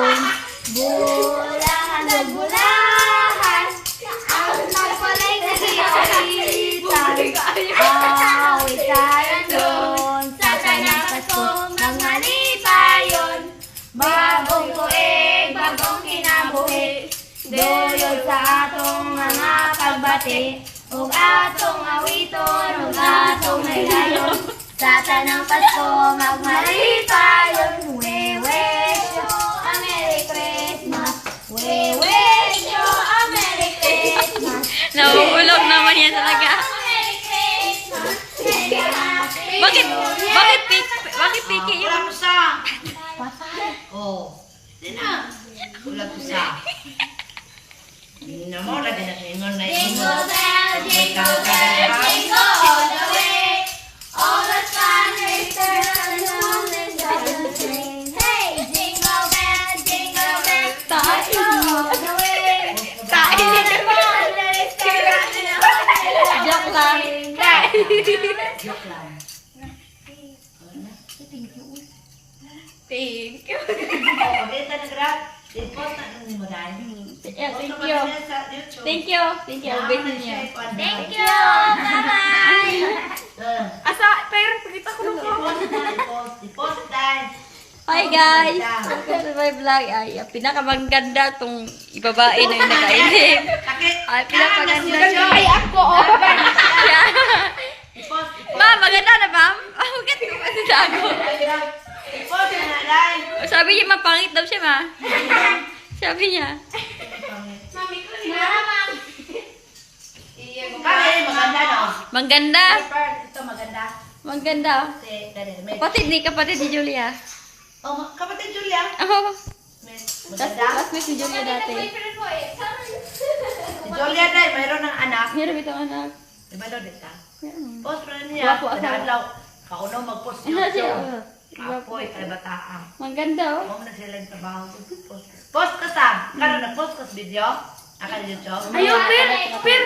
doon. Bulahan, nagbulahan. Ang nagpalay na siya-itan. Awit tayo doon. Sa tanang Pasko, mga lipayon. Bagong tuig, bagong kinabuhi. Duyod sa atong mga pagbati. Ug atong awiton, ug atong nailayon. Sa tanang Pasko, magmalipayon. We wish you a Merry Christmas. We wish you a Merry Christmas. Nauulog naman yan talaga. Merry Christmas. And a Happy Bakit New Year. bakit piki Wala yung... ko sa. Oh. Di na. Wala ko sa. Hindi mo, lagi na ingon na Jingle bell, jingle bell, jingle all the way. All the fun returns and all the children sing. Hey, jingle bell, jingle all the way. Kain. All the fun returns and all the children Joke lang. sing. Joke lang. Thank you. Oh, pagkita na grab. I-post na ni mo dahil. Yeah, thank Post you. naman niya sa YouTube. Thank you. Thank you. Ubit niya. Thank you. Bye-bye. Asa, pero pagkita ko lang ko. I-post dahil. Hi guys! Welcome to my vlog. Ay, pinakamaganda tong ibabae na yung nakainip. Sakit. Ay, pinapaganda siya. Ay, ako. I-post. Ma, maganda na ma'am? Bakit ko pa sa ako? I-post na dahil. Sabi niya mapangit daw siya ma. Sabi niya. Mami ko niya. Mama. Kaya maganda no? Maganda. Ito maganda. Maganda. Kasi, dali. Kapatid ni Julia. Oh, kapatid Julia. Oh, Maganda. classmate ni Julia dati. Si Julia dahil mayroon ng anak. Meron itong anak. Diba daw dito? Meron. Post rin niya. Gwapo ako. Kadalaw. Kauno mag-post Ano siya? YouTube. Apoy, kay bataan. Maganda oh. Huwag na sila yung trabaho. Post ka sa. Karon nag-post ka sa video. Akan YouTube. Ayaw, Pir!